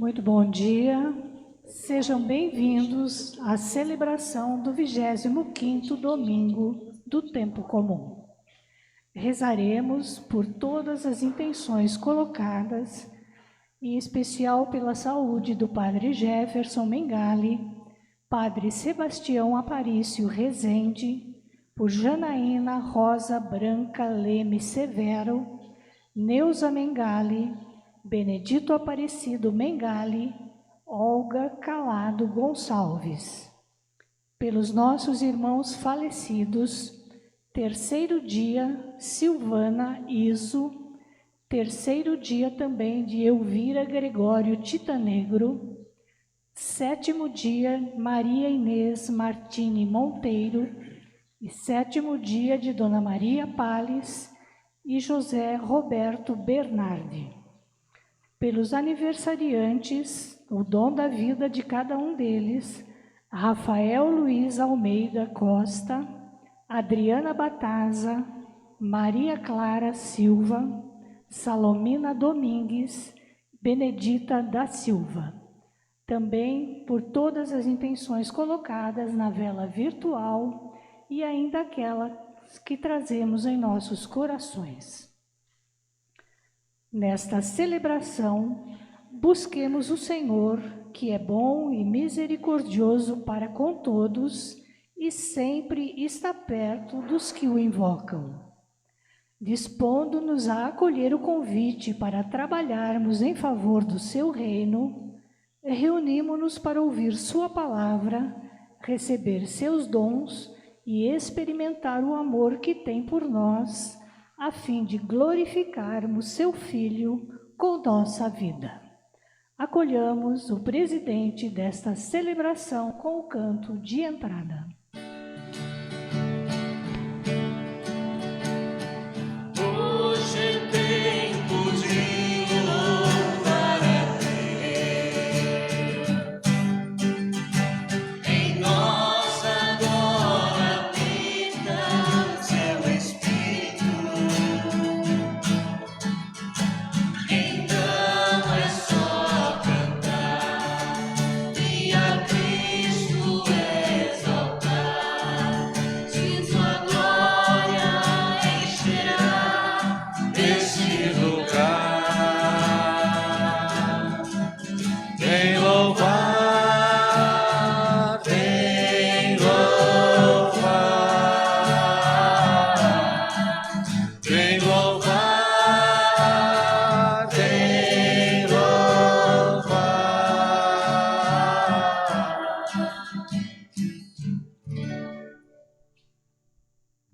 Muito bom dia. Sejam bem-vindos à celebração do 25º domingo do tempo comum. Rezaremos por todas as intenções colocadas, em especial pela saúde do Padre Jefferson Mengali, Padre Sebastião Aparício Rezende, por Janaína Rosa Branca Leme Severo, Neuza Mengali, Benedito Aparecido Mengali, Olga Calado Gonçalves. Pelos nossos irmãos falecidos, terceiro dia, Silvana Iso, terceiro dia também de Elvira Gregório Titanegro, sétimo dia, Maria Inês Martini Monteiro, e sétimo dia de Dona Maria Pales e José Roberto Bernardi. Pelos aniversariantes, o dom da vida de cada um deles, Rafael Luiz Almeida Costa, Adriana Bataza, Maria Clara Silva, Salomina Domingues, Benedita da Silva. Também por todas as intenções colocadas na vela virtual e ainda aquelas que trazemos em nossos corações. Nesta celebração, busquemos o Senhor, que é bom e misericordioso para com todos e sempre está perto dos que o invocam. Dispondo-nos a acolher o convite para trabalharmos em favor do seu reino, reunimo-nos para ouvir sua palavra, receber seus dons e experimentar o amor que tem por nós, a fim de glorificarmos seu Filho com nossa vida. Acolhamos o presidente desta celebração com o canto de entrada.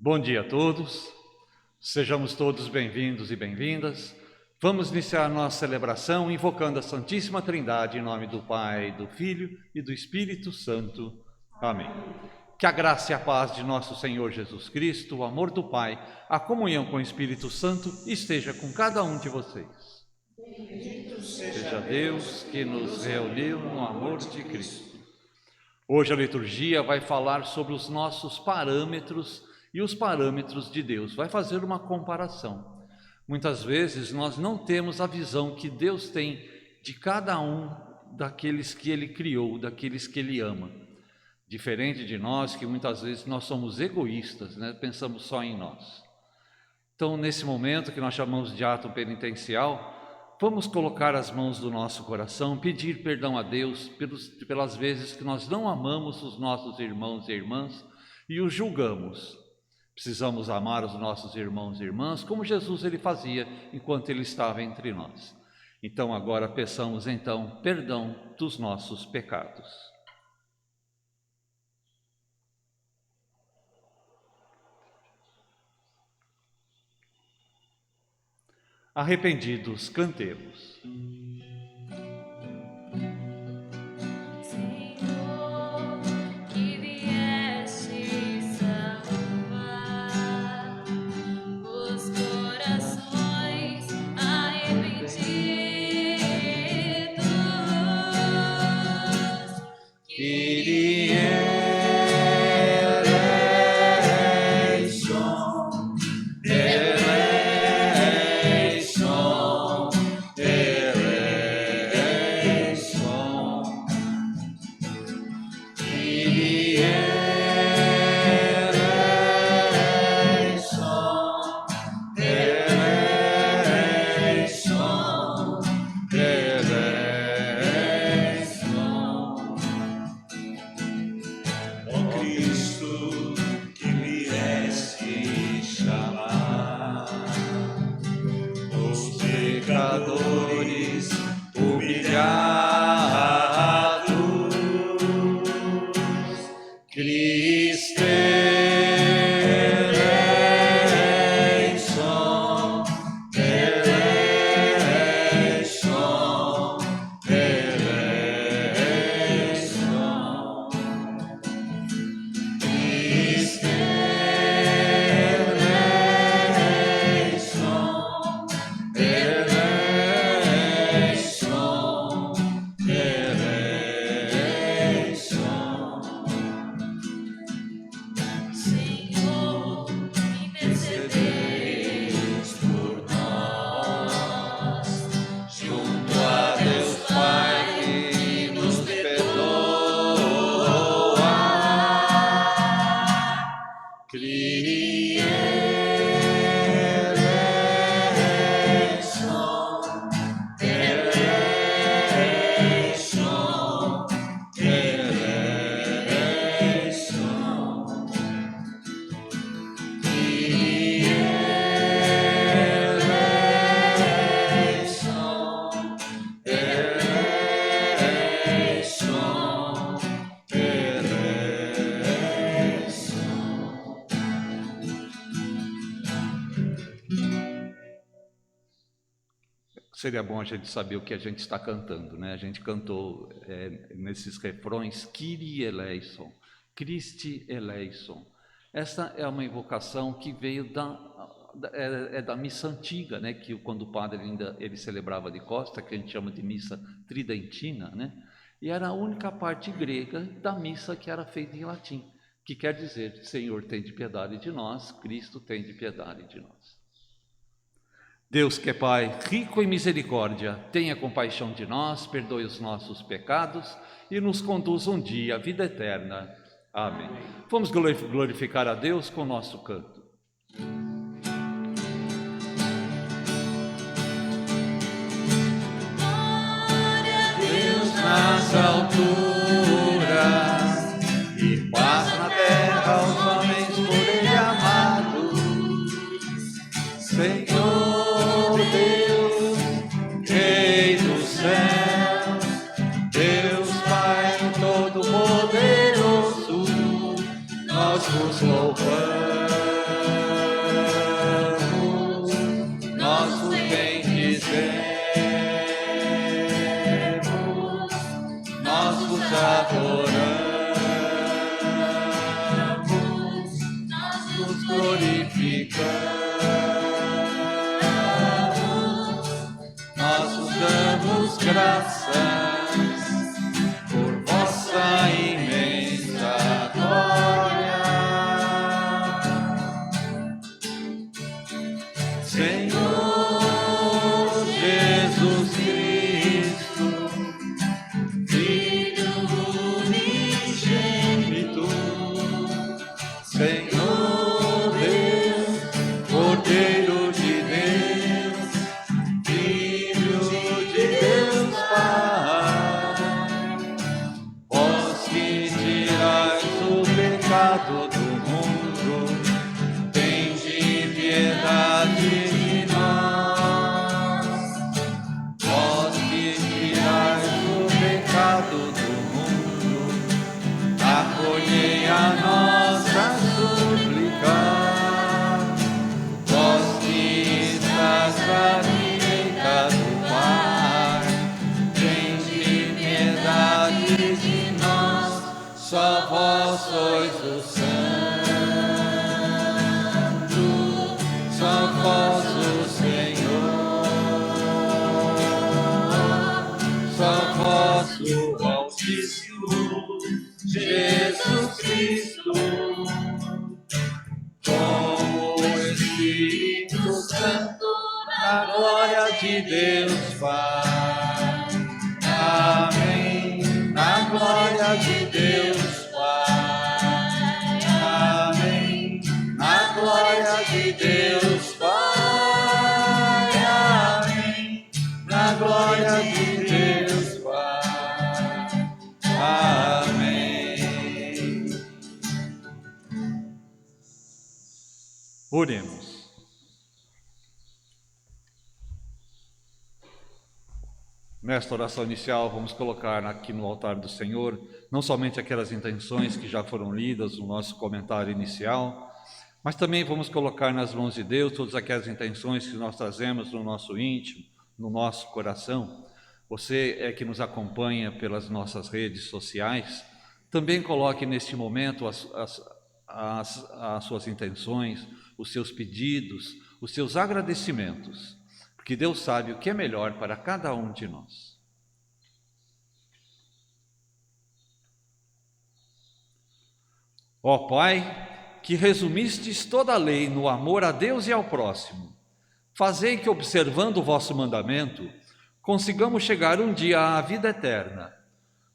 Bom dia a todos, sejamos todos bem-vindos e bem-vindas. Vamos iniciar nossa celebração invocando a Santíssima Trindade em nome do Pai, do Filho e do Espírito Santo. Amém. Que a graça e a paz de nosso Senhor Jesus Cristo, o amor do Pai, a comunhão com o Espírito Santo esteja com cada um de vocês. Bendito seja Deus que nos reuniu no amor de Cristo. Hoje a liturgia vai falar sobre os nossos parâmetros e os parâmetros de Deus. Vai fazer uma comparação. Muitas vezes nós não temos a visão que Deus tem de cada um daqueles que Ele criou, daqueles que Ele ama. Diferente de nós, que muitas vezes nós somos egoístas, né? Pensamos só em nós. Então, nesse momento que nós chamamos de ato penitencial, vamos colocar as mãos do nosso coração, pedir perdão a Deus pelas vezes que nós não amamos os nossos irmãos e irmãs e os julgamos. Precisamos amar os nossos irmãos e irmãs como Jesus ele fazia enquanto ele estava entre nós. Então agora peçamos perdão dos nossos pecados. Arrependidos, cantemos. Eleison, eleison. pecadores humilhados. Cristo eleison, eleison, eleison. Cristo eleison, eleison, eleison. Senhor, intercedeis por nós, junto a Deus Pai que nos perdoa. Cristo eleison, eleison, eleison. Seria bom a gente saber o que a gente está cantando, né? A gente cantou nesses refrões Kyrie eleison, Christi eleison. Essa é uma invocação que veio da missa antiga, né? Que quando o padre ele celebrava de costa, que a gente chama de missa tridentina, né? E era a única parte grega da missa que era feita em latim, que quer dizer: Senhor, tende piedade de nós, Cristo, tende piedade de nós. Deus que é Pai, rico em misericórdia, tenha compaixão de nós, perdoe os nossos pecados e nos conduza um dia à vida eterna. Amém. Vamos glorificar a Deus com o nosso canto. Glória a Deus nas alturas e paz na terra aos homens por Ele amados. Senhor Deus, Rei dos céus, Deus Pai Todo-Poderoso, nós vos louvamos, nós vos bendizemos, nós vos adoramos, nós vos glorificamos. Damos graças por vossa imensa glória. Senhor Jesus Cristo, Filho unigênito, Senhor Deus, Cordeiro de Deus, do mundo, tende piedade de nós. Vós que tirais o pecado do mundo, acolhei a nossa súplica. Vós que estás à direita do Pai, tende piedade de nós. Só vós sois o Santo, só vós o Senhor, só vós o Altíssimo Jesus Cristo, com o Espírito Santo, na glória de Deus Pai. Amém. Na glória de Deus Pai. Amém. Na glória de Deus Pai. Amém. Na glória de Deus Pai. Amém. Oremos. Nesta oração inicial, vamos colocar aqui no altar do Senhor, não somente aquelas intenções que já foram lidas no nosso comentário inicial, mas também vamos colocar nas mãos de Deus todas aquelas intenções que nós trazemos no nosso íntimo, no nosso coração. Você que nos acompanha pelas nossas redes sociais, também coloque neste momento as suas intenções, os seus pedidos, os seus agradecimentos, porque Deus sabe o que é melhor para cada um de nós. Ó Pai, que resumistes toda a lei no amor a Deus e ao próximo, fazei que, observando o vosso mandamento, consigamos chegar um dia à vida eterna.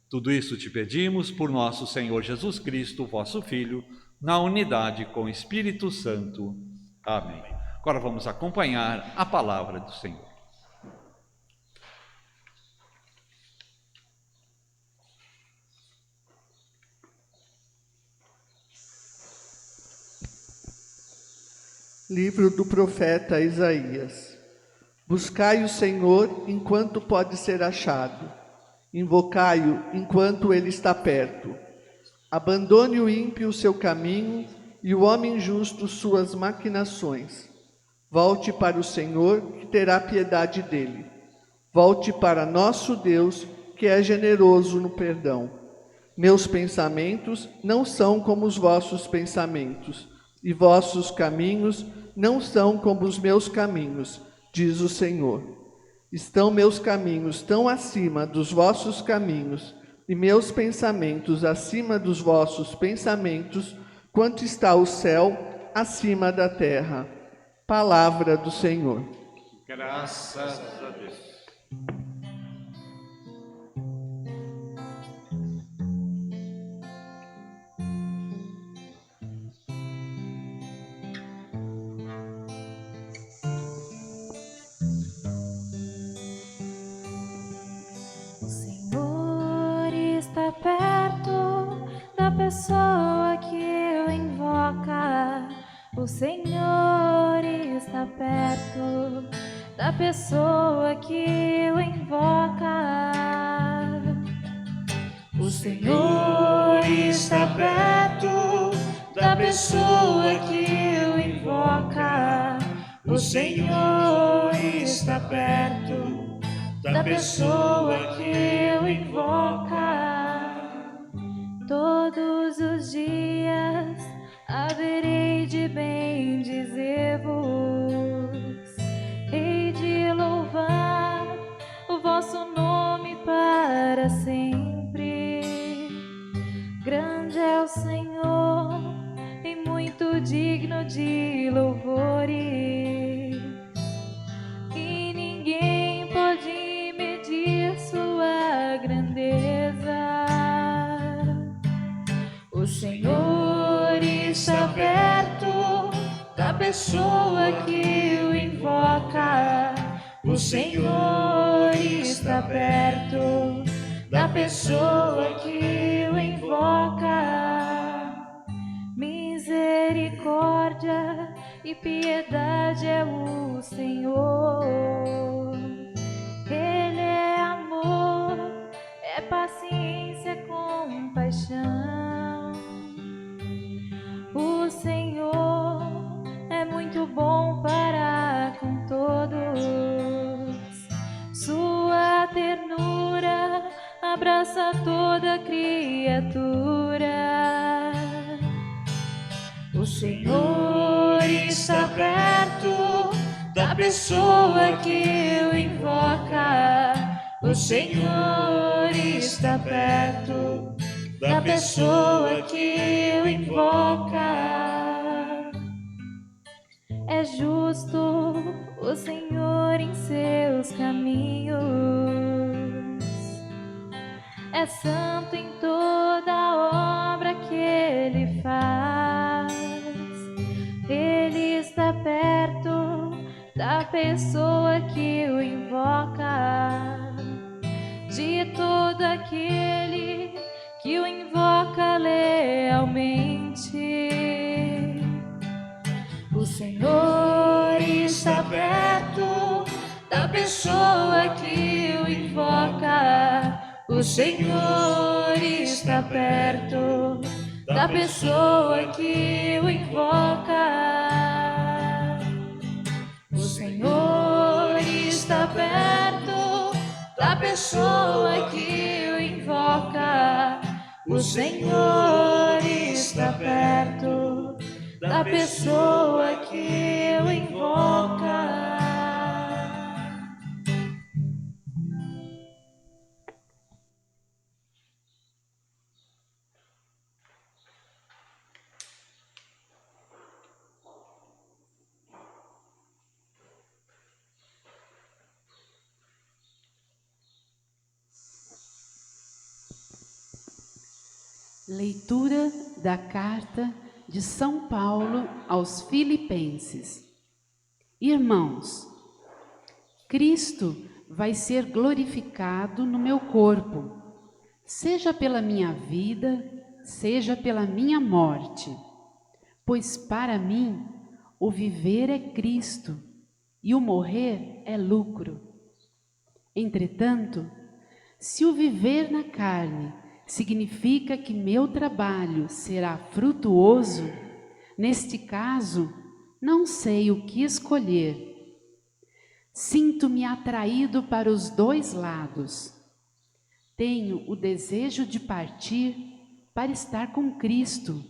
Tudo isso te pedimos por nosso Senhor Jesus Cristo, vosso Filho, na unidade com o Espírito Santo. Amém. Agora vamos acompanhar a palavra do Senhor. Livro do profeta Isaías. Buscai o Senhor enquanto pode ser achado. Invocai-o enquanto ele está perto. Abandone o ímpio o seu caminho e o homem justo suas maquinações. Volte para o Senhor, que terá piedade dele. Volte para nosso Deus, que é generoso no perdão. Meus pensamentos não são como os vossos pensamentos, e vossos caminhos não são como os meus caminhos, diz o Senhor. Estão meus caminhos tão acima dos vossos caminhos, e meus pensamentos acima dos vossos pensamentos, quanto está o céu acima da terra. Palavra do Senhor. Graças a Deus. O Senhor está perto da pessoa que o invoca. O Senhor está perto da pessoa que o invoca. O Senhor está perto da pessoa que o invoca. O Senhor está perto da pessoa que o invoca. Todos os dias haverei de bendizer-vos, hei de louvar o vosso nome para sempre. Grande é o Senhor e muito digno de louvores, e ninguém pode medir sua grandeza. O Senhor está perto da pessoa que o invoca. O Senhor está perto da pessoa que o invoca. Misericórdia e piedade é o Senhor. Ele é amor, é paciência, compaixão. O Senhor é muito bom para com todos. Sua ternura abraça toda criatura. O Senhor está perto da pessoa que o invoca. O Senhor está perto da pessoa que o invoca. É justo o Senhor em seus caminhos, é santo em toda a obra que ele faz. Ele está perto da pessoa que o invoca, de todo aquele que o invoca lealmente. O Senhor está perto da pessoa que o invoca. O Senhor está perto da pessoa que o invoca. O Senhor está perto da pessoa que o invoca. O Senhor está perto da pessoa que o invoca. Leitura da carta de São Paulo aos Filipenses. Irmãos, Cristo vai ser glorificado no meu corpo, seja pela minha vida, seja pela minha morte. Pois para mim, o viver é Cristo e o morrer é lucro. Entretanto, se o viver na carne significa que meu trabalho será frutuoso, neste caso, não sei o que escolher. Sinto-me atraído para os dois lados. Tenho o desejo de partir para estar com Cristo,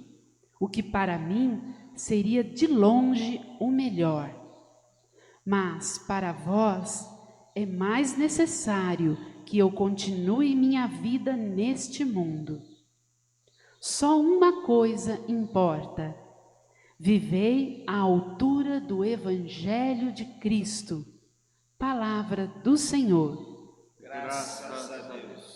o que para mim seria de longe o melhor. Mas para vós é mais necessário que eu continue minha vida neste mundo. Só uma coisa importa: vivei à altura do Evangelho de Cristo. Palavra do Senhor. Graças a Deus.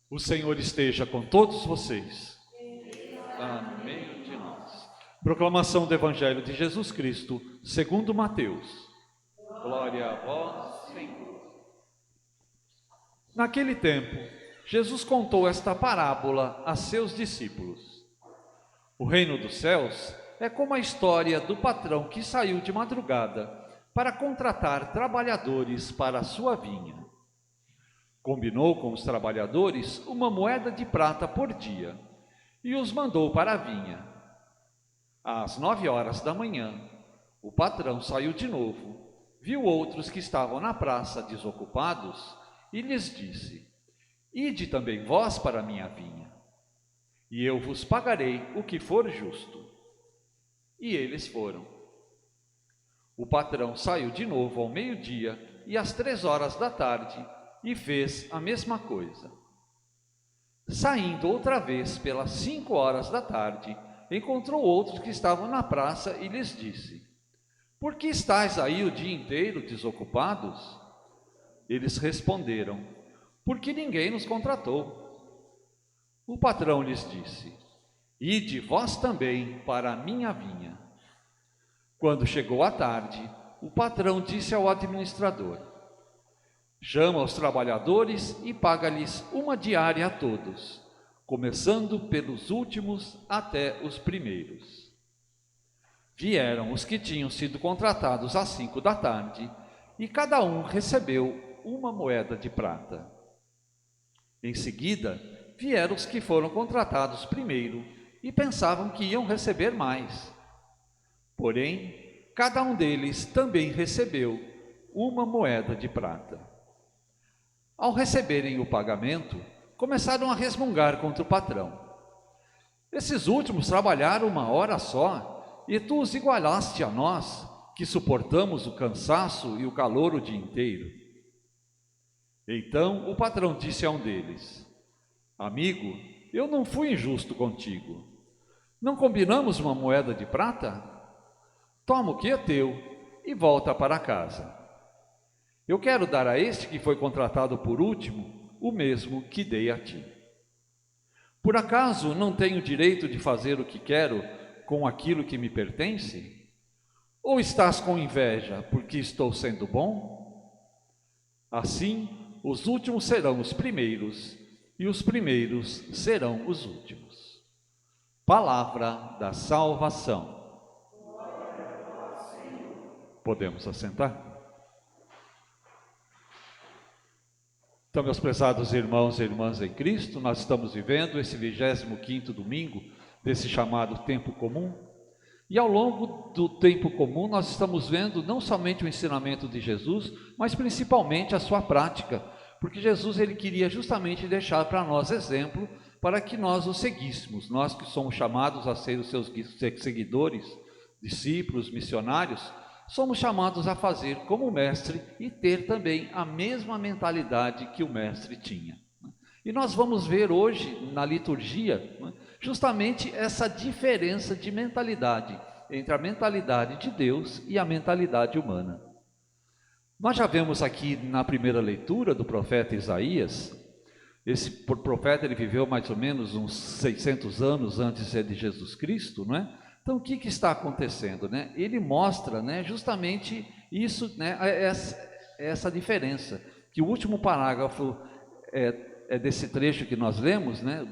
O Senhor esteja com todos vocês. Está no meio de nós. Proclamação do Evangelho de Jesus Cristo, segundo Mateus. Glória a vós, Senhor. Naquele tempo, Jesus contou esta parábola a seus discípulos. O reino dos céus é como a história do patrão que saiu de madrugada para contratar trabalhadores para a sua vinha. Combinou com os trabalhadores uma moeda de prata por dia e os mandou para a vinha. Às 9 horas da manhã, o patrão saiu de novo, viu outros que estavam na praça desocupados e lhes disse: Ide também vós para a minha vinha, e eu vos pagarei o que for justo. E eles foram. O patrão saiu de novo ao meio-dia e às 3 horas da tarde e fez a mesma coisa. Saindo outra vez pelas 5 horas da tarde, encontrou outros que estavam na praça e lhes disse: Por que estáis aí o dia inteiro desocupados? Eles responderam: Porque ninguém nos contratou. O patrão lhes disse: Ide vós também para a minha vinha. Quando chegou a tarde, o patrão disse ao administrador: Chama os trabalhadores e paga-lhes uma diária a todos, começando pelos últimos até os primeiros. Vieram os que tinham sido contratados às 5 da tarde, e cada um recebeu uma moeda de prata. Em seguida, vieram os que foram contratados primeiro e pensavam que iam receber mais. Porém, cada um deles também recebeu uma moeda de prata. Ao receberem o pagamento, começaram a resmungar contra o patrão. Esses últimos trabalharam 1 hora só, e tu os igualaste a nós, que suportamos o cansaço e o calor o dia inteiro. Então o patrão disse a um deles: Amigo, eu não fui injusto contigo. Não combinamos uma moeda de prata? Toma o que é teu e volta para casa. Eu quero dar a este que foi contratado por último o mesmo que dei a ti. Por acaso não tenho direito de fazer o que quero com aquilo que me pertence? Ou estás com inveja porque estou sendo bom? Assim, os últimos serão os primeiros, e os primeiros serão os últimos. Palavra da salvação. Podemos assentar? Então, meus prezados irmãos e irmãs em Cristo, nós estamos vivendo esse 25º domingo desse chamado tempo comum. E ao longo do tempo comum nós estamos vendo não somente o ensinamento de Jesus, mas principalmente a sua prática, porque Jesus ele queria justamente deixar para nós exemplo para que nós o seguíssemos, nós que somos chamados a ser os seus seguidores, discípulos, missionários, somos chamados a fazer como o mestre e ter também a mesma mentalidade que o mestre tinha. E nós vamos ver hoje na liturgia justamente essa diferença de mentalidade entre a mentalidade de Deus e a mentalidade humana. Nós já vemos aqui na primeira leitura do profeta Isaías, esse profeta ele viveu mais ou menos uns 600 anos antes de Jesus Cristo, não é? Então, o que está acontecendo, né? Ele mostra, né, justamente isso, né, essa diferença, que o último parágrafo é desse trecho que nós lemos, né,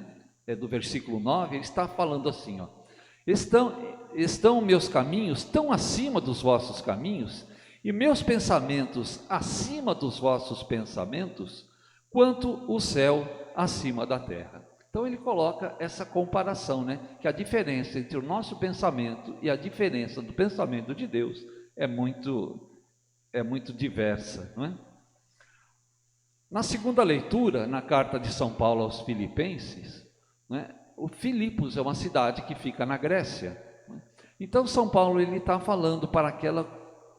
é do versículo 9, ele está falando assim, ó, estão meus caminhos tão acima dos vossos caminhos, e meus pensamentos acima dos vossos pensamentos, quanto o céu acima da terra. Então ele coloca essa comparação, né? Que a diferença entre o nosso pensamento e a diferença do pensamento de Deus é muito diversa, não é? Na segunda leitura, na carta de São Paulo aos Filipenses, né, o Filipos é uma cidade que fica na Grécia. Né? Então São Paulo ele está falando para aquela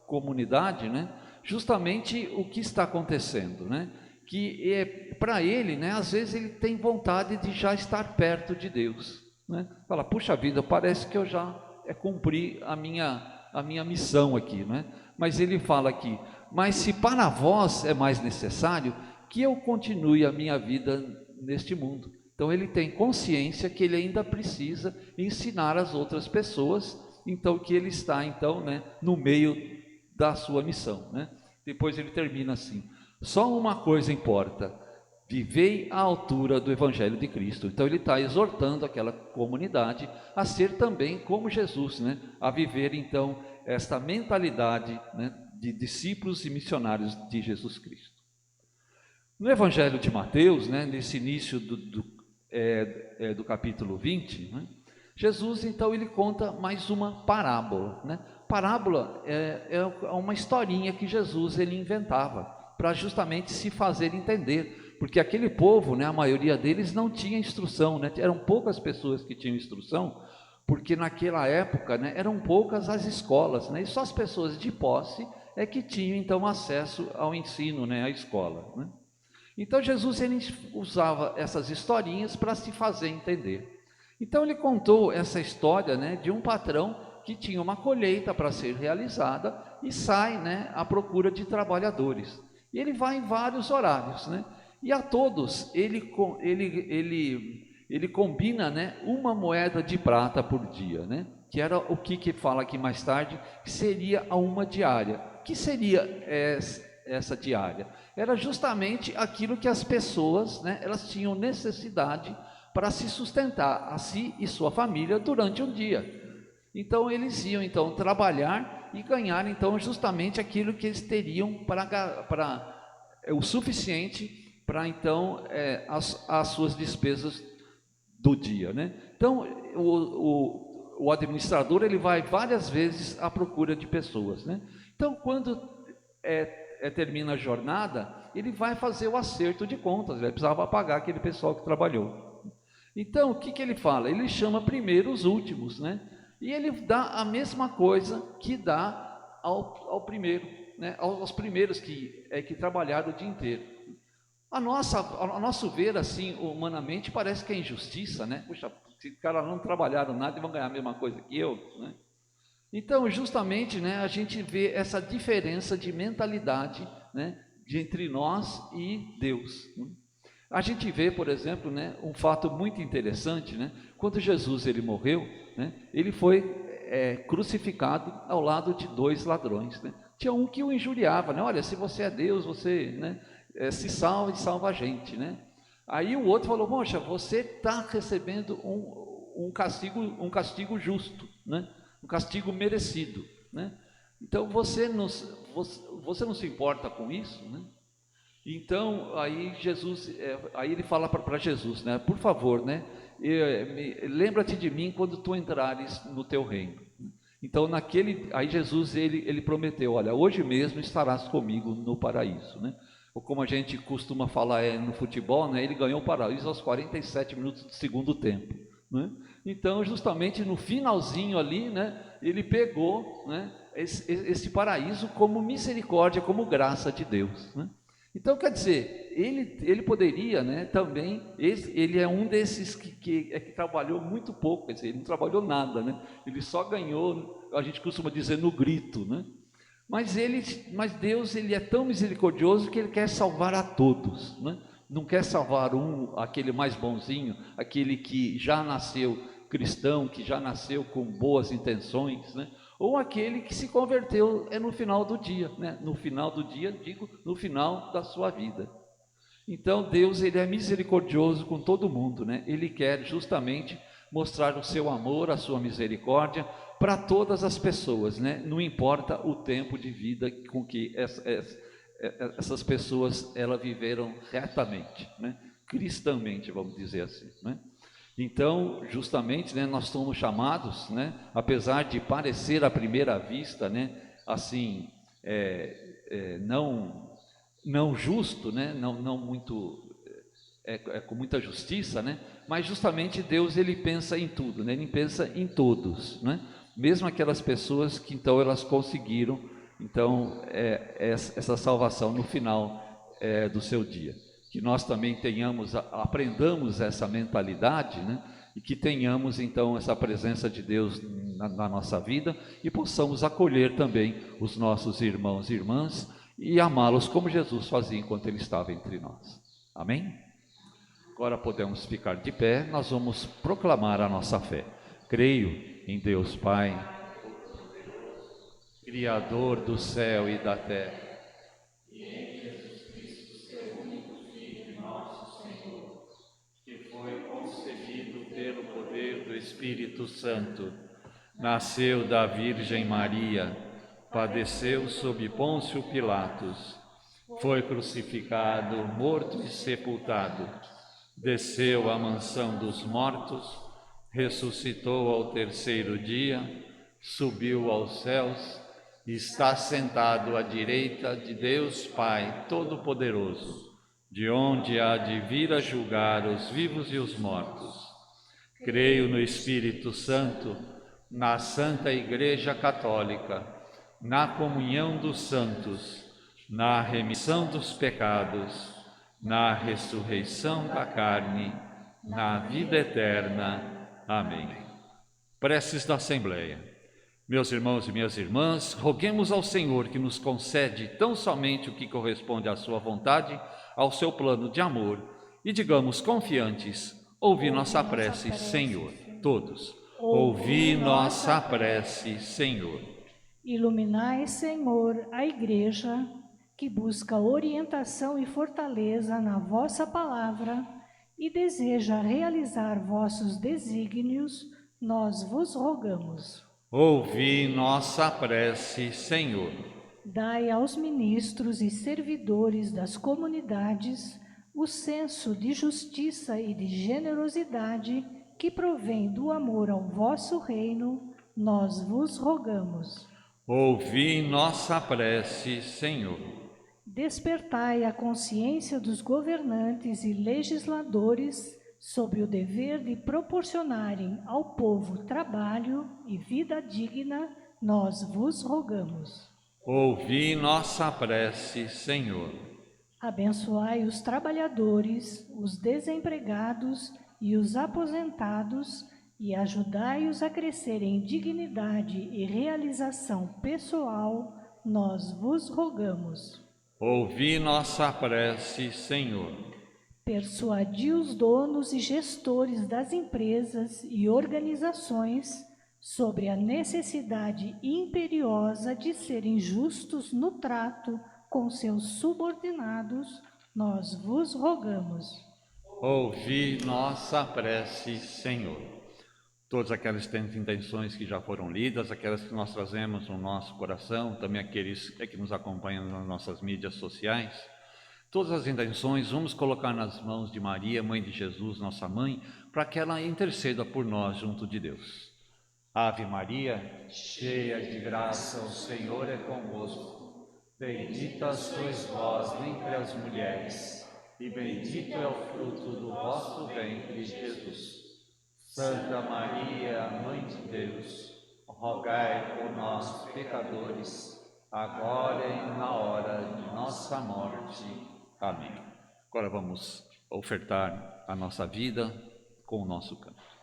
comunidade, né, justamente o que está acontecendo, né? Que para ele, né, às vezes ele tem vontade de já estar perto de Deus, né? Fala, puxa vida, parece que eu já cumpri a minha missão aqui, né? Mas ele fala aqui, mas se para vós é mais necessário que eu continue a minha vida neste mundo. Então ele tem consciência que ele ainda precisa ensinar as outras pessoas, então que ele está então, né, no meio da sua missão, né? Depois ele termina assim: só uma coisa importa, vivei à altura do Evangelho de Cristo. Então ele está exortando aquela comunidade a ser também como Jesus, né? A viver então esta mentalidade, né, de discípulos e missionários de Jesus Cristo. No Evangelho de Mateus, né, nesse início do capítulo 20, né, Jesus então ele conta mais uma parábola, né? Parábola é uma historinha que Jesus ele inventava para justamente se fazer entender, porque aquele povo, né, a maioria deles não tinha instrução, né? Eram poucas pessoas que tinham instrução, porque naquela época, né, eram poucas as escolas, né? E só as pessoas de posse é que tinham então acesso ao ensino, né, à escola, né? Então Jesus ele usava essas historinhas para se fazer entender. Então ele contou essa história, né, de um patrão que tinha uma colheita para ser realizada e sai, né, à procura de trabalhadores. E ele vai em vários horários, né? E a todos ele combina, né, uma moeda de prata por dia, né? Que era o que fala aqui mais tarde, que seria a uma diária. O que seria essa diária? Era justamente aquilo que as pessoas, né, elas tinham necessidade para se sustentar, a si e sua família, durante um dia. Então eles iam então trabalhar e ganhar então justamente aquilo que eles teriam para o suficiente para então as suas despesas do dia, né? Então o administrador ele vai várias vezes à procura de pessoas, né? Então, quando termina a jornada, ele vai fazer o acerto de contas, ele precisava pagar aquele pessoal que trabalhou. Então, o que ele fala? Ele chama primeiro os últimos, né? E ele dá a mesma coisa que dá ao primeiro, né? Aos primeiros que trabalharam o dia inteiro. A nosso ver, assim, humanamente, parece que é injustiça, né? Puxa, se os caras não trabalharam nada e vão ganhar a mesma coisa que eu, né? Então, justamente, né, a gente vê essa diferença de mentalidade, né, entre nós e Deus. A gente vê, por exemplo, né, um fato muito interessante, né? Quando Jesus ele morreu, né, ele foi crucificado ao lado de 2 ladrões, né? Tinha um que o injuriava, né? Olha, se você é Deus, você, né, se salva e salva a gente, né? Aí o outro falou: poxa, você está recebendo um castigo justo, né? Um castigo merecido, né? Então você não se importa com isso, né? Então aí aí ele fala para Jesus, né? Por favor, né? Lembra-te de mim quando tu entrares no teu reino. Então aí Jesus ele prometeu: olha, hoje mesmo estarás comigo no paraíso, né? Ou como a gente costuma falar no futebol, né? Ele ganhou o paraíso aos 47 minutos do segundo tempo, né? Então, justamente no finalzinho ali, né, ele pegou, né, esse paraíso como misericórdia, como graça de Deus, né? Então, quer dizer, ele poderia, né, também, ele é um desses que trabalhou muito pouco, quer dizer, ele não trabalhou nada, né? Ele só ganhou, a gente costuma dizer, no grito, né? Mas Deus, ele é tão misericordioso que ele quer salvar a todos, né? Não quer salvar aquele mais bonzinho, aquele que já nasceu cristão, que já nasceu com boas intenções, né? Ou aquele que se converteu no final do dia, né? No final do dia, digo, no final da sua vida. Então Deus, ele é misericordioso com todo mundo, né? Ele quer justamente mostrar o seu amor, a sua misericórdia para todas as pessoas, né? Não importa o tempo de vida com que essas pessoas elas viveram retamente, né? Cristamente, vamos dizer assim, né? Então, justamente, né, nós somos chamados, né, apesar de parecer à primeira vista, né, assim, não justo, né, não muito, com muita justiça, né, mas justamente Deus, ele pensa em tudo, né, ele pensa em todos, né, mesmo aquelas pessoas que então elas conseguiram, então, essa salvação no final do seu dia. Que nós também aprendamos essa mentalidade, né? E que tenhamos então essa presença de Deus na nossa vida e possamos acolher também os nossos irmãos e irmãs e amá-los como Jesus fazia enquanto ele estava entre nós. Amém? Agora podemos ficar de pé, nós vamos proclamar a nossa fé. Creio em Deus Pai, Criador do céu e da terra, pelo poder do Espírito Santo, nasceu da Virgem Maria, padeceu sob Pôncio Pilatos, foi crucificado, morto e sepultado, desceu à mansão dos mortos, ressuscitou ao terceiro dia, subiu aos céus, está sentado à direita de Deus Pai Todo-Poderoso, de onde há de vir a julgar os vivos e os mortos. Creio no Espírito Santo, na Santa Igreja Católica, na comunhão dos santos, na remissão dos pecados, na ressurreição da carne, na vida eterna. Amém. Preces da Assembleia. Meus irmãos e minhas irmãs, roguemos ao Senhor que nos concede tão somente o que corresponde à sua vontade, ao seu plano de amor, e digamos confiantes: ouvi nossa prece, Senhor. Todos. Ouvi nossa prece, Senhor. Iluminai, Senhor, a Igreja, que busca orientação e fortaleza na vossa palavra e deseja realizar vossos desígnios, nós vos rogamos. Ouvi nossa prece, Senhor. Dai aos ministros e servidores das comunidades o senso de justiça e de generosidade que provém do amor ao vosso reino, nós vos rogamos. Ouvi nossa prece, Senhor. Despertai a consciência dos governantes e legisladores sobre o dever de proporcionarem ao povo trabalho e vida digna, nós vos rogamos. Ouvi nossa prece, Senhor. Abençoai os trabalhadores, os desempregados e os aposentados e ajudai-os a crescer em dignidade e realização pessoal, nós vos rogamos. Ouvi nossa prece, Senhor. Persuadi os donos e gestores das empresas e organizações sobre a necessidade imperiosa de serem justos no trato com seus subordinados, nós vos rogamos. Ouvi nossa prece, Senhor. Todas aquelas intenções que já foram lidas, aquelas que nós trazemos no nosso coração, também aqueles que nos acompanham nas nossas mídias sociais, todas as intenções vamos colocar nas mãos de Maria, Mãe de Jesus, nossa Mãe, para que ela interceda por nós junto de Deus. Ave Maria, cheia de graça, o Senhor é convosco. Bendita sois vós entre as mulheres, e bendito é o fruto do vosso ventre, Jesus. Santa Maria, Mãe de Deus, rogai por nós, pecadores, agora e na hora de nossa morte. Amém. Agora vamos ofertar a nossa vida com o nosso canto.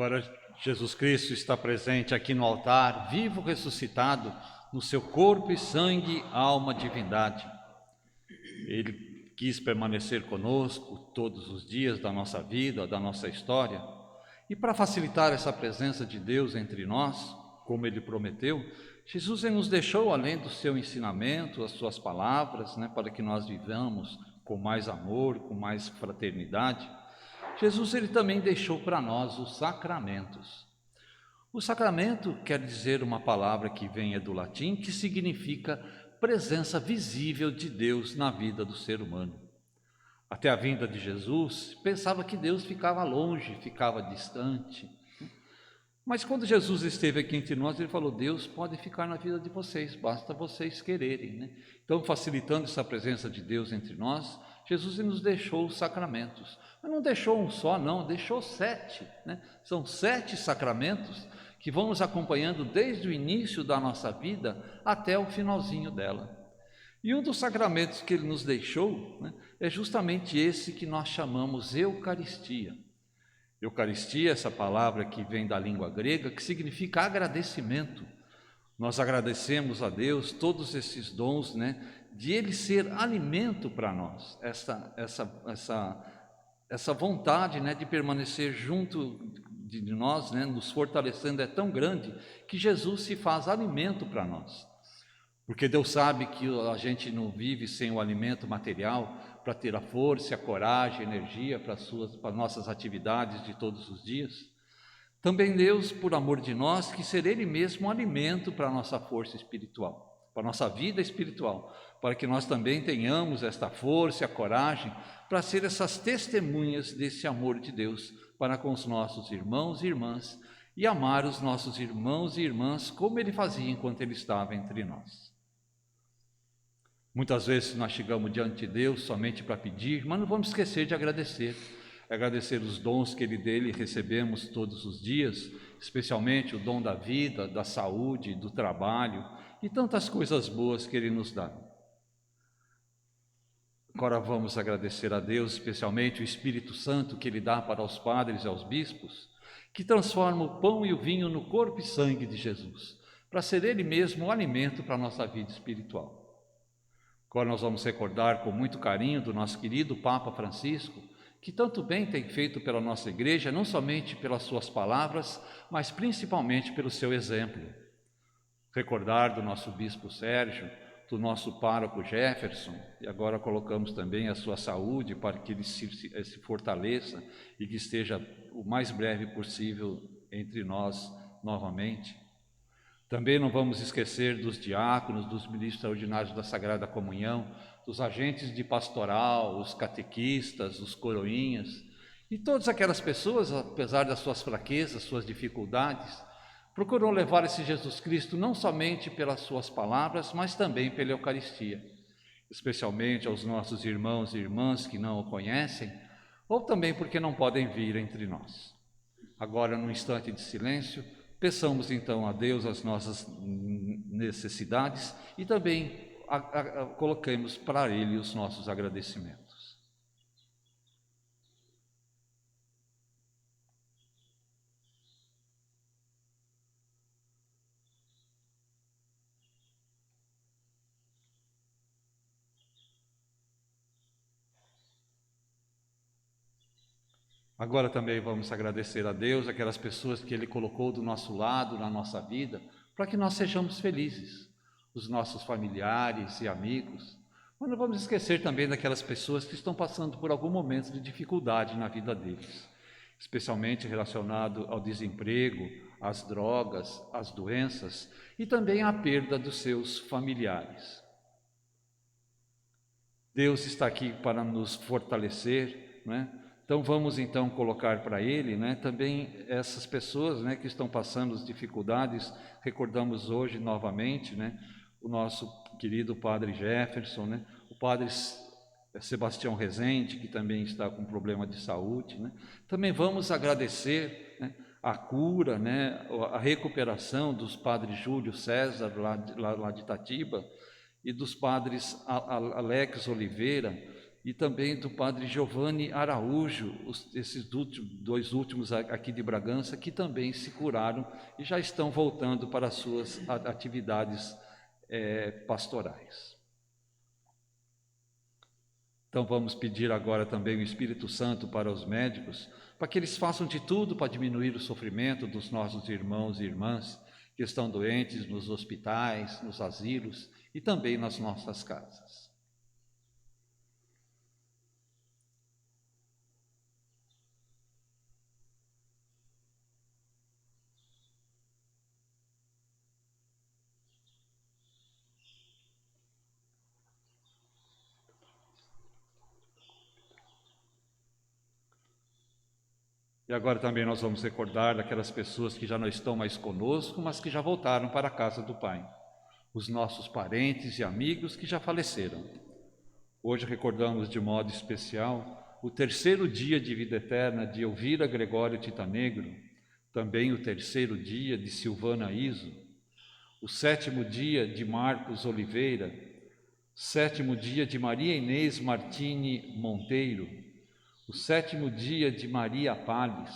Agora Jesus Cristo está presente aqui no altar, vivo, ressuscitado, no seu corpo e sangue, alma, divindade. Ele quis permanecer conosco todos os dias da nossa vida, da nossa história. E para facilitar essa presença de Deus entre nós, como Ele prometeu, Jesus nos deixou, além do seu ensinamento, as suas palavras, para que nós vivamos com mais amor, com mais fraternidade. Jesus ele também deixou para nós os sacramentos. O sacramento quer dizer uma palavra que vem do latim, que significa presença visível de Deus na vida do ser humano. Até a vinda de Jesus, pensava que Deus ficava longe, ficava distante. Mas quando Jesus esteve aqui entre nós, ele falou: Deus pode ficar na vida de vocês, basta vocês quererem. Então, facilitando essa presença de Deus entre nós, Jesus nos deixou os sacramentos. Mas não deixou um só, não, deixou 7. São 7 sacramentos que vão nos acompanhando desde o início da nossa vida até o finalzinho dela. E um dos sacramentos que ele nos deixou, né, é justamente esse que nós chamamos Eucaristia. Eucaristia, essa palavra que vem da língua grega, que significa agradecimento. Nós agradecemos a Deus todos esses dons, né, de Ele ser alimento para nós, essa vontade, né, de permanecer junto de nós, né, nos fortalecendo, é tão grande que Jesus se faz alimento para nós. Porque Deus sabe que a gente não vive sem o alimento material para ter a força, a coragem, a energia para as nossas atividades de todos os dias. Também Deus, por amor de nós, quis ser Ele mesmo um alimento para a nossa força espiritual, para a nossa vida espiritual, para que nós também tenhamos esta força e a coragem para ser essas testemunhas desse amor de Deus para com os nossos irmãos e irmãs e amar os nossos irmãos e irmãs como Ele fazia enquanto Ele estava entre nós. Muitas vezes nós chegamos diante de Deus somente para pedir, mas não vamos esquecer de agradecer os dons que dele recebemos todos os dias, especialmente o dom da vida, da saúde, do trabalho e tantas coisas boas que Ele nos dá. Agora vamos agradecer a Deus, especialmente o Espírito Santo que Ele dá para os padres e aos bispos, que transforma o pão e o vinho no corpo e sangue de Jesus, para ser Ele mesmo o alimento para a nossa vida espiritual. Agora nós vamos recordar com muito carinho do nosso querido Papa Francisco, que tanto bem tem feito pela nossa igreja, não somente pelas suas palavras, mas principalmente pelo seu exemplo. Recordar do nosso bispo Sérgio, do nosso pároco Jefferson, e agora colocamos também a sua saúde para que ele se fortaleça e que esteja o mais breve possível entre nós novamente. Também não vamos esquecer dos diáconos, dos ministros ordinários da Sagrada Comunhão, dos agentes de pastoral, os catequistas, os coroinhas, e todas aquelas pessoas, apesar das suas fraquezas, suas dificuldades, procuram levar esse Jesus Cristo não somente pelas suas palavras, mas também pela Eucaristia, especialmente aos nossos irmãos e irmãs que não o conhecem, ou também porque não podem vir entre nós. Agora, num instante de silêncio, peçamos então a Deus as nossas necessidades e também coloquemos para Ele os nossos agradecimentos. Agora também vamos agradecer a Deus aquelas pessoas que Ele colocou do nosso lado, na nossa vida, para que nós sejamos felizes, os nossos familiares e amigos. Mas não vamos esquecer também daquelas pessoas que estão passando por algum momento de dificuldade na vida deles, especialmente relacionado ao desemprego, às drogas, às doenças e também à perda dos seus familiares. Deus está aqui para nos fortalecer, não é? Então vamos então colocar para Ele, né, também essas pessoas, né, que estão passando as dificuldades. Recordamos hoje novamente, né, o nosso querido Padre Jefferson, né, o Padre Sebastião Rezende, que também está com problema de saúde, né. Também vamos agradecer, né, a cura, né, a recuperação dos padres Júlio César, lá de Itatiba, e dos padres Alex Oliveira, e também do padre Giovanni Araújo, esses dois últimos aqui de Bragança, que também se curaram e já estão voltando para as suas atividades pastorais. Então vamos pedir agora também o Espírito Santo para os médicos, para que eles façam de tudo para diminuir o sofrimento dos nossos irmãos e irmãs que estão doentes nos hospitais, nos asilos e também nas nossas casas. E agora também nós vamos recordar daquelas pessoas que já não estão mais conosco, mas que já voltaram para a casa do Pai. Os nossos parentes e amigos que já faleceram. Hoje recordamos de modo especial o terceiro dia de vida eterna de Elvira Gregório Titanegro, também o terceiro dia de Silvana Iso, o sétimo dia de Marcos Oliveira, 7º dia de Maria Inês Martini Monteiro, o 7º dia de Maria Pales,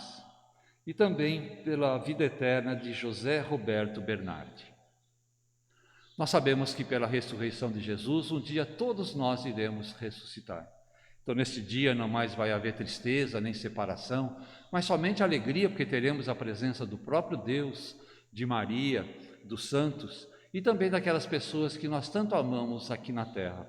e também pela vida eterna de José Roberto Bernardi. Nós sabemos que pela ressurreição de Jesus, um dia todos nós iremos ressuscitar. Então, neste dia não mais vai haver tristeza nem separação, mas somente alegria, porque teremos a presença do próprio Deus, de Maria, dos santos e também daquelas pessoas que nós tanto amamos aqui na terra.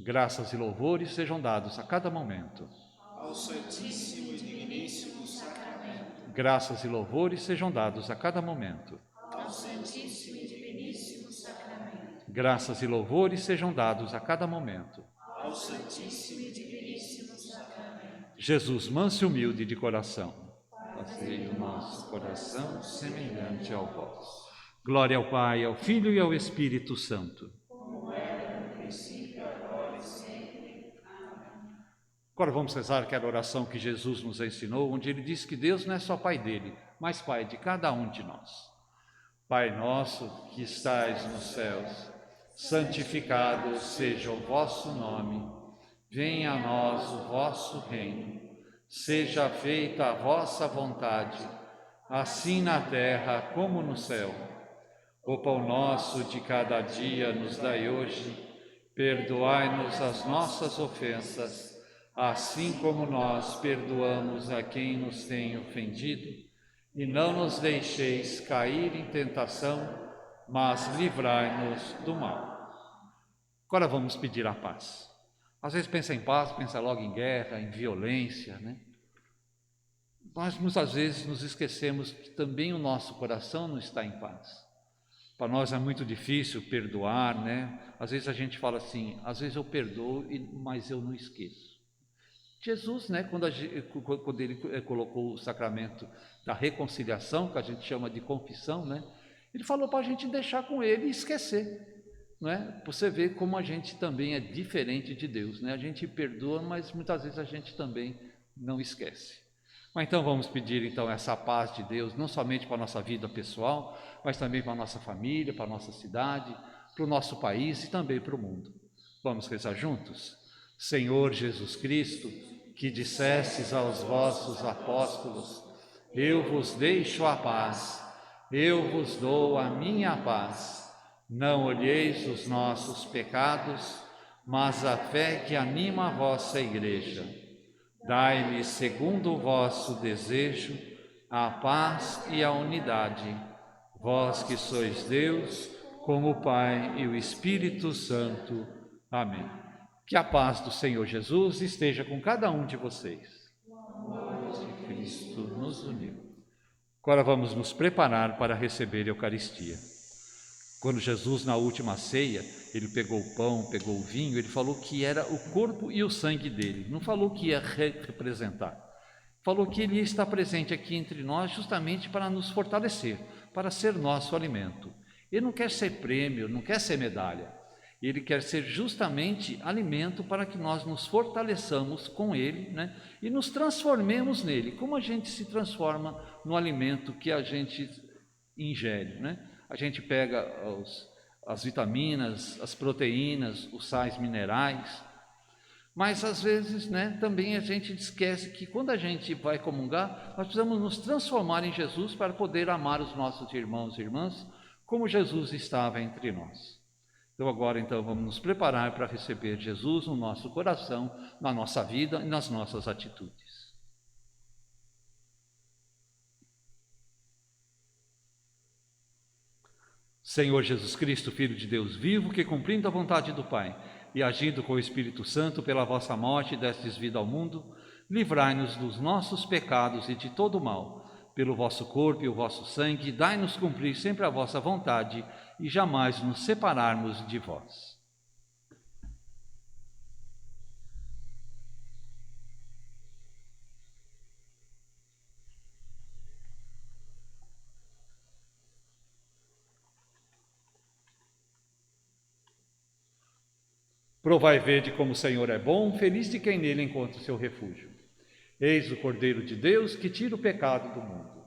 Graças e louvores sejam dados a cada momento ao Santíssimo e Digníssimo Sacramento. Graças e louvores sejam dados a cada momento Ao Santíssimo e Digníssimo Sacramento. Graças e louvores sejam dados a cada momento Ao Santíssimo e Digníssimo Sacramento. Jesus, manso e humilde de coração, fazei o nosso coração semelhante ao vosso. Glória ao Pai, ao Filho e ao Espírito Santo. Agora vamos rezar aquela oração que Jesus nos ensinou, onde ele diz que Deus não é só Pai dele, mas Pai de cada um de nós. Pai nosso que estais nos céus, santificado seja o vosso nome. Venha a nós o vosso reino. Seja feita a vossa vontade, assim na terra como no céu. O pão nosso de cada dia nos dai hoje. Perdoai-nos as nossas ofensas, assim como nós perdoamos a quem nos tem ofendido, e não nos deixeis cair em tentação, mas livrai-nos do mal. Agora vamos pedir a paz. Às vezes pensa em paz, pensa logo em guerra, em violência, né? Nós muitas vezes nos esquecemos que também o nosso coração não está em paz. Para nós é muito difícil perdoar, né? Às vezes a gente fala assim, às vezes eu perdoo, mas eu não esqueço. Jesus, né, quando ele colocou o sacramento da reconciliação, que a gente chama de confissão, né, ele falou para a gente deixar com ele e esquecer. Não é? Você vê como a gente também é diferente de Deus. Né? A gente perdoa, mas muitas vezes a gente também não esquece. Mas então vamos pedir então essa paz de Deus, não somente para a nossa vida pessoal, mas também para a nossa família, para a nossa cidade, para o nosso país e também para o mundo. Vamos rezar juntos? Senhor Jesus Cristo, que dissestes aos vossos apóstolos, eu vos deixo a paz, eu vos dou a minha paz. Não olheis os nossos pecados, mas a fé que anima a vossa Igreja. Dai-lhe, segundo o vosso desejo, a paz e a unidade. Vós que sois Deus, com o Pai e o Espírito Santo. Amém. Que a paz do Senhor Jesus esteja com cada um de vocês. Que Cristo nos uniu. Agora vamos nos preparar para receber a Eucaristia. Quando Jesus, na última ceia, ele pegou o pão, pegou o vinho, ele falou que era o corpo e o sangue dele. Não falou que ia representar. Falou que ele ia estar presente aqui entre nós justamente para nos fortalecer, para ser nosso alimento. Ele não quer ser prêmio, não quer ser medalha. Ele quer ser justamente alimento para que nós nos fortaleçamos com ele, né? E nos transformemos nele. Como a gente se transforma no alimento que a gente ingere, né? A gente pega as vitaminas, as proteínas, os sais minerais, mas às vezes, né, também a gente esquece que quando a gente vai comungar, nós precisamos nos transformar em Jesus para poder amar os nossos irmãos e irmãs como Jesus estava entre nós. Então agora vamos nos preparar para receber Jesus no nosso coração, na nossa vida e nas nossas atitudes. Senhor Jesus Cristo, Filho de Deus vivo, que cumprindo a vontade do Pai e agindo com o Espírito Santo pela vossa morte destes vida ao mundo, livrai-nos dos nossos pecados e de todo o mal, pelo vosso corpo e o vosso sangue, dai-nos cumprir sempre a vossa vontade e jamais nos separarmos de vós. Provai e vede como o Senhor é bom, feliz de quem nele encontra o seu refúgio. Eis o Cordeiro de Deus que tira o pecado do mundo.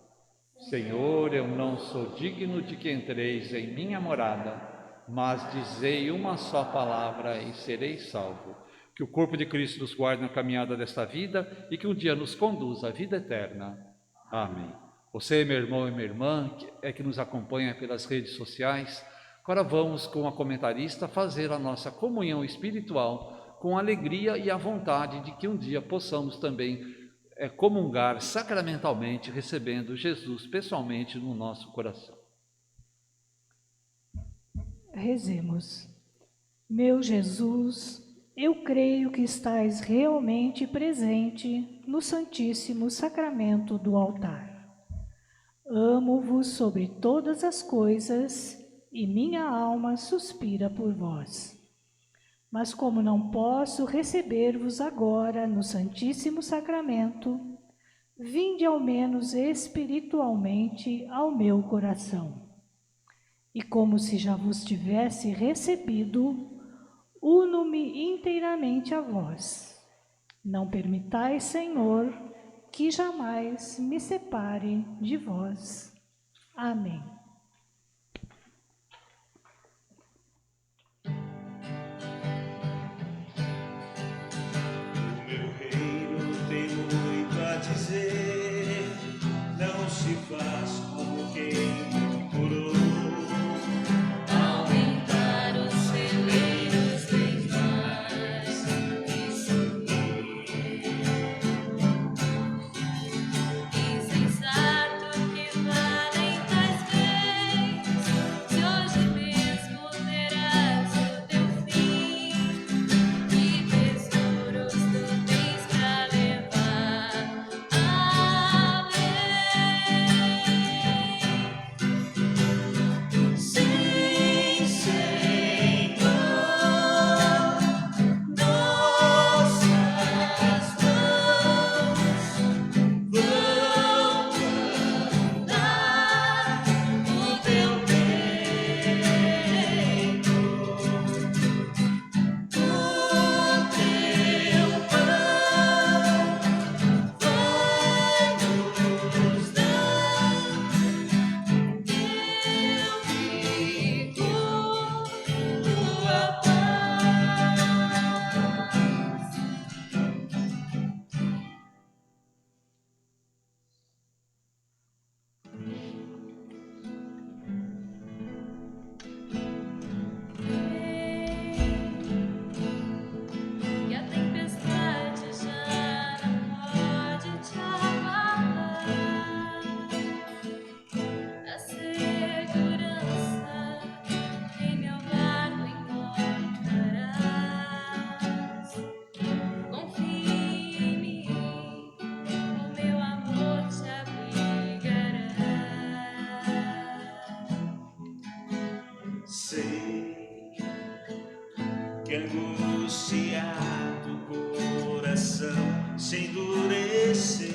Senhor, eu não sou digno de que entreis em minha morada, mas dizei uma só palavra e serei salvo. Que o corpo de Cristo nos guarde na caminhada desta vida e que um dia nos conduza à vida eterna. Amém. Você, meu irmão e minha irmã, que nos acompanha pelas redes sociais, agora vamos, com a comentarista, fazer a nossa comunhão espiritual com alegria e a vontade de que um dia possamos também comungar sacramentalmente, recebendo Jesus pessoalmente no nosso coração. Rezemos. Meu Jesus, eu creio que estais realmente presente no Santíssimo Sacramento do altar. Amo-vos sobre todas as coisas e minha alma suspira por vós. Mas como não posso receber-vos agora no Santíssimo Sacramento, vinde ao menos espiritualmente ao meu coração. E como se já vos tivesse recebido, uno-me inteiramente a vós. Não permitais, Senhor, que jamais me separe de vós. Amém. O meu reino tem muito a dizer, não se faz como quem curou. Aumentar os celeiros bem mais e subir. Insensato que valem tais bens, se hoje mesmo terás o teu fim. E tesouros tu tens pra levar. Amém. Sim, Senhor, nossas mãos vão andar o teu peito, o teu pão vai nos dar. Eu fico tua paz. E a tempestade já não pode te abalar. A segurança em meu barco encontrarás. Confie em mim, o meu amor te abrigará. Sei que angustiado o coração se endureceu,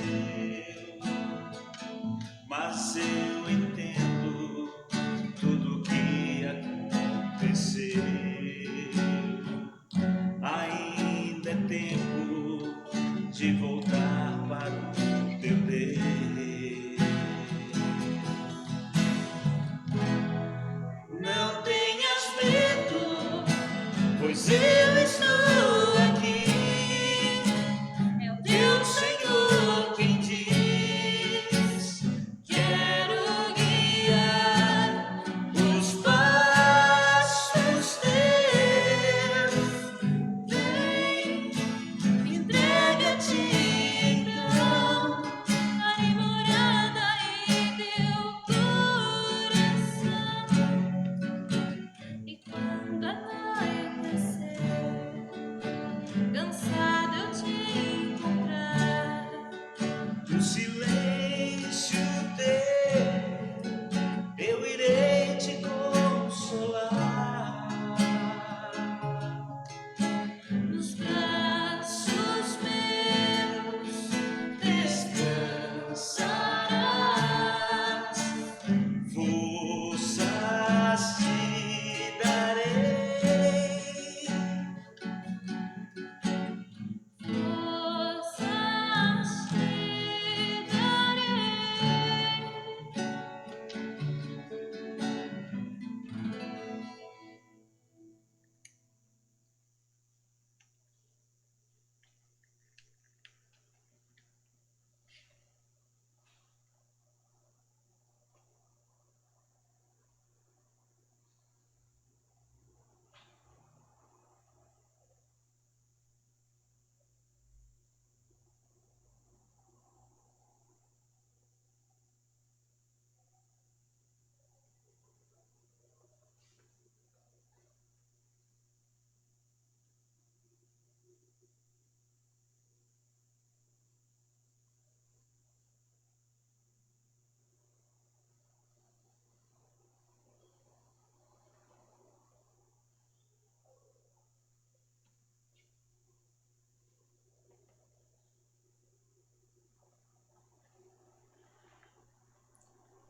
mas eu entendo tudo que aconteceu. Ainda é tempo de voltar para o teu Deus. Não tenhas medo, pois eu estou aqui. É o teu Senhor quem diz: quero guiar os passos teus. Vem, entrega-te então, farei morada em teu coração. E quando anoitecer,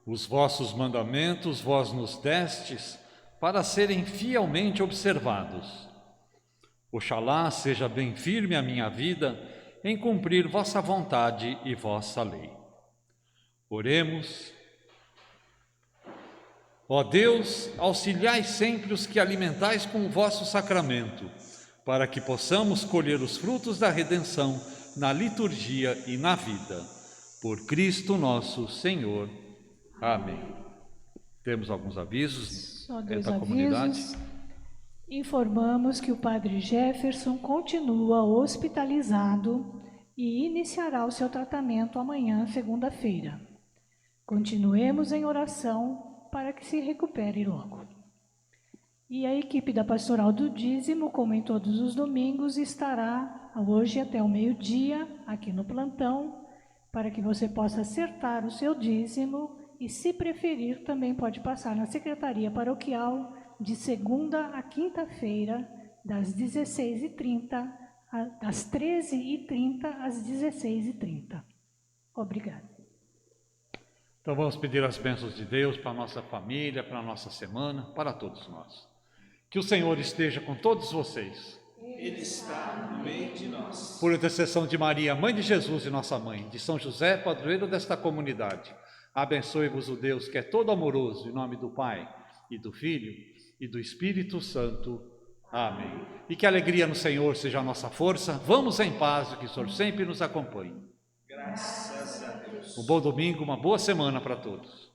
Os vossos mandamentos vós nos destes para serem fielmente observados. Oxalá seja bem firme a minha vida em cumprir vossa vontade e vossa lei. Oremos. Ó Deus, auxiliai sempre os que alimentais com o vosso sacramento, para que possamos colher os frutos da redenção na liturgia e na vida. Por Cristo nosso Senhor. Amém. Temos alguns avisos Só dois da comunidade. avisos. Informamos que o Padre Jefferson continua hospitalizado e iniciará o seu tratamento amanhã, segunda-feira. Continuemos em oração para que se recupere logo. E a equipe da Pastoral do Dízimo, como em todos os domingos, estará hoje até o meio-dia aqui no plantão, para que você possa acertar o seu dízimo e, se preferir, também pode passar na Secretaria Paroquial de segunda a quinta-feira, das 16h30, das 13h30 às 16h30. Obrigada. Então vamos pedir as bênçãos de Deus para a nossa família, para a nossa semana, para todos nós. Que o Senhor esteja com todos vocês. Ele está no meio de nós. Por intercessão de Maria, Mãe de Jesus e nossa Mãe, de São José, padroeiro desta comunidade, abençoe-vos o Deus que é todo amoroso, em nome do Pai, e do Filho, e do Espírito Santo. Amém. E que a alegria no Senhor seja a nossa força. Vamos em paz, que o Senhor sempre nos acompanhe. Graças a Deus. Um bom domingo, uma boa semana para todos.